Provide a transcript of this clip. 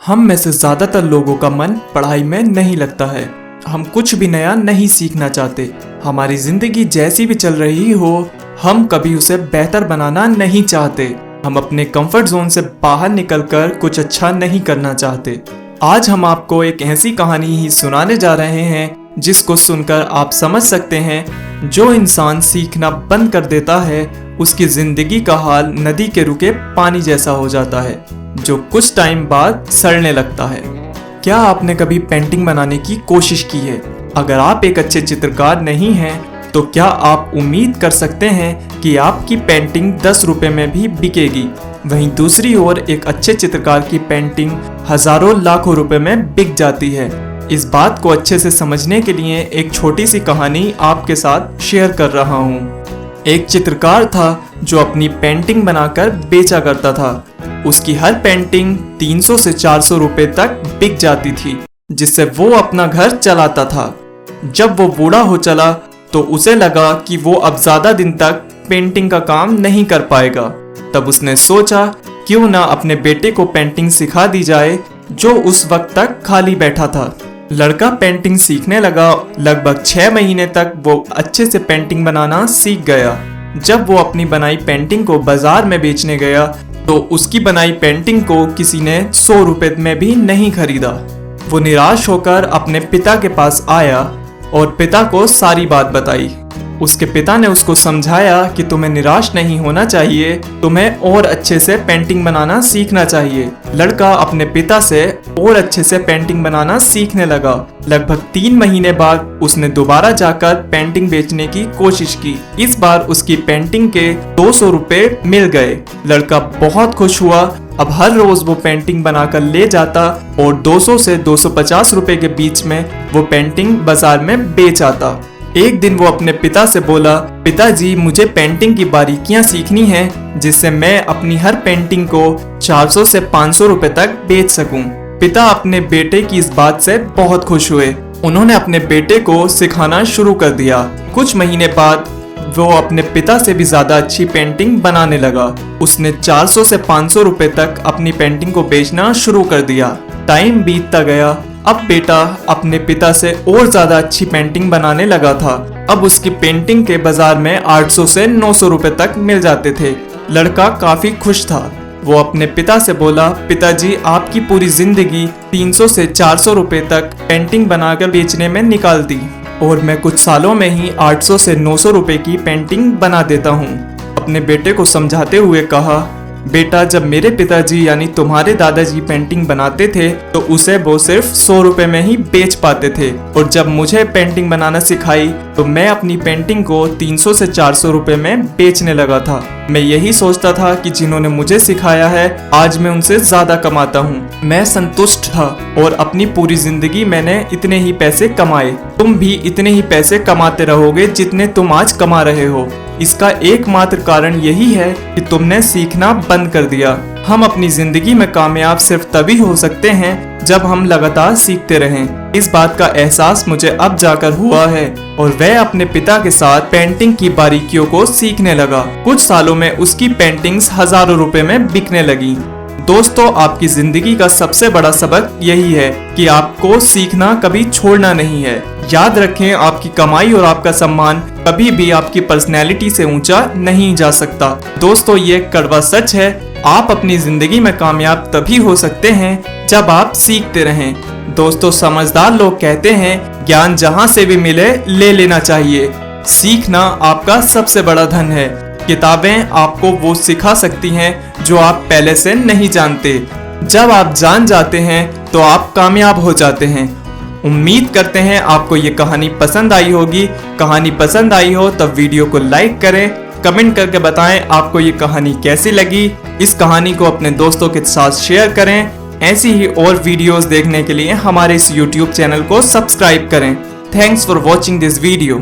हम में से ज़्यादातर लोगों का मन पढ़ाई में नहीं लगता है। हम कुछ भी नया नहीं सीखना चाहते। हमारी ज़िंदगी जैसी भी चल रही हो, हम कभी उसे बेहतर बनाना नहीं चाहते। हम अपने कंफर्ट जोन से बाहर निकलकर कुछ अच्छा नहीं करना चाहते। आज हम आपको एक ऐसी कहानी ही सुनाने जा रहे हैं जिसको सुनकर आप समझ सकते हैं, जो इंसान सीखना बंद कर देता है उसकी जिंदगी का हाल नदी के रुके पानी जैसा हो जाता है, जो कुछ टाइम बाद सड़ने लगता है। क्या आपने कभी पेंटिंग बनाने की कोशिश की है? अगर आप एक अच्छे चित्रकार नहीं हैं, तो क्या आप उम्मीद कर सकते हैं कि आपकी पेंटिंग 10 रुपए में भी बिकेगी? वहीं दूसरी ओर एक अच्छे चित्रकार की पेंटिंग हजारों लाखों रुपए में बिक जाती है। इस बात को अच्छे से समझने के लिए एक छोटी सी कहानी आपके साथ शेयर कर रहा हूँ। एक चित्रकार था जो अपनी पेंटिंग बनाकर बेचा करता था। उसकी हर पेंटिंग 300 से 400 रुपए तक बिक जाती थी, जिससे वो अपना घर चलाता था। जब वो बूढ़ा हो चला तो उसे लगा कि वो अब ज्यादा दिन तक पेंटिंग का काम नहीं कर पाएगा। तब उसने सोचा, क्यों ना अपने बेटे को पेंटिंग सिखा दी जाए, जो उस वक्त तक खाली बैठा था। लड़का पेंटिंग सीखने लगा। लगभग 6 महीने तक वो अच्छे से पेंटिंग बनाना सीख गया। जब वो अपनी बनाई पेंटिंग को बाजार में बेचने गया तो उसकी बनाई पेंटिंग को किसी ने 100 रुपए में भी नहीं खरीदा। वो निराश होकर अपने पिता के पास आया और पिता को सारी बात बताई। उसके पिता ने उसको समझाया कि तुम्हें निराश नहीं होना चाहिए, तुम्हें और अच्छे से पेंटिंग बनाना सीखना चाहिए। लड़का अपने पिता से और अच्छे से पेंटिंग बनाना सीखने लगा। लगभग 3 महीने बाद उसने दोबारा जाकर पेंटिंग बेचने की कोशिश की। इस बार उसकी पेंटिंग के 200 रुपए मिल गए। लड़का बहुत खुश हुआ। अब हर रोज वो पेंटिंग बनाकर ले जाता और 200 से 250 रुपए के बीच में वो पेंटिंग बाजार में बेच आता। एक दिन वो अपने पिता से बोला, पिताजी, मुझे पेंटिंग की बारीकियां सीखनी है, जिससे मैं अपनी हर पेंटिंग को 400 से 500 रुपए तक बेच सकूं। पिता अपने बेटे की इस बात से बहुत खुश हुए। उन्होंने अपने बेटे को सिखाना शुरू कर दिया। कुछ महीने बाद वो अपने पिता से भी ज्यादा अच्छी पेंटिंग बनाने लगा। उसने 400 से 500 रुपए तक अपनी पेंटिंग को बेचना शुरू कर दिया। टाइम बीतता गया। अब बेटा अपने पिता से और ज्यादा अच्छी पेंटिंग बनाने लगा था। अब उसकी पेंटिंग के बाजार में 800 से 900 रुपए तक मिल जाते थे। लड़का काफी खुश था। वो अपने पिता से बोला, पिताजी, आपकी पूरी जिंदगी 300 से 400 रुपए तक पेंटिंग बनाकर बेचने में निकाल दी और मैं कुछ सालों में ही 800 से 900 रुपए की पेंटिंग बना देता हूँ। अपने बेटे को समझाते हुए कहा, बेटा, जब मेरे पिताजी यानी तुम्हारे दादाजी पेंटिंग बनाते थे तो उसे वो सिर्फ 100 रुपए में ही बेच पाते थे, और जब मुझे पेंटिंग बनाना सिखाई तो मैं अपनी पेंटिंग को 300 से 400 रुपए में बेचने लगा था। मैं यही सोचता था कि जिन्होंने मुझे सिखाया है आज मैं उनसे ज्यादा कमाता हूँ। मैं संतुष्ट था और अपनी पूरी जिंदगी मैंने इतने ही पैसे कमाए। तुम भी इतने ही पैसे कमाते रहोगे जितने तुम आज कमा रहे हो। इसका एकमात्र कारण यही है कि तुमने सीखना बंद कर दिया। हम अपनी जिंदगी में कामयाब सिर्फ तभी हो सकते हैं जब हम लगातार सीखते रहें। इस बात का एहसास मुझे अब जाकर हुआ है और वह अपने पिता के साथ पेंटिंग की बारीकियों को सीखने लगा। कुछ सालों में उसकी पेंटिंग्स हजारों रुपए में बिकने लगी। दोस्तों, आपकी जिंदगी का सबसे बड़ा सबक यही है कि आपको सीखना कभी छोड़ना नहीं है। याद रखें, आपकी कमाई और आपका सम्मान कभी भी आपकी पर्सनैलिटी से ऊंचा नहीं जा सकता। दोस्तों, ये कड़वा सच है। आप अपनी जिंदगी में कामयाब तभी हो सकते हैं जब आप सीखते रहें। दोस्तों, समझदार लोग कहते हैं, ज्ञान जहां से भी मिले ले लेना चाहिए। सीखना आपका सबसे बड़ा धन है। किताबें आपको वो सिखा सकती हैं जो आप पहले से नहीं जानते। जब आप जान जाते हैं तो आप कामयाब हो जाते हैं। उम्मीद करते हैं आपको ये कहानी पसंद आई होगी। कहानी पसंद आई हो तो वीडियो को लाइक करें, कमेंट करके बताएं आपको ये कहानी कैसी लगी। इस कहानी को अपने दोस्तों के साथ शेयर करें। ऐसी ही और वीडियोस देखने के लिए हमारे इस YouTube चैनल को सब्सक्राइब करें। Thanks for watching this video.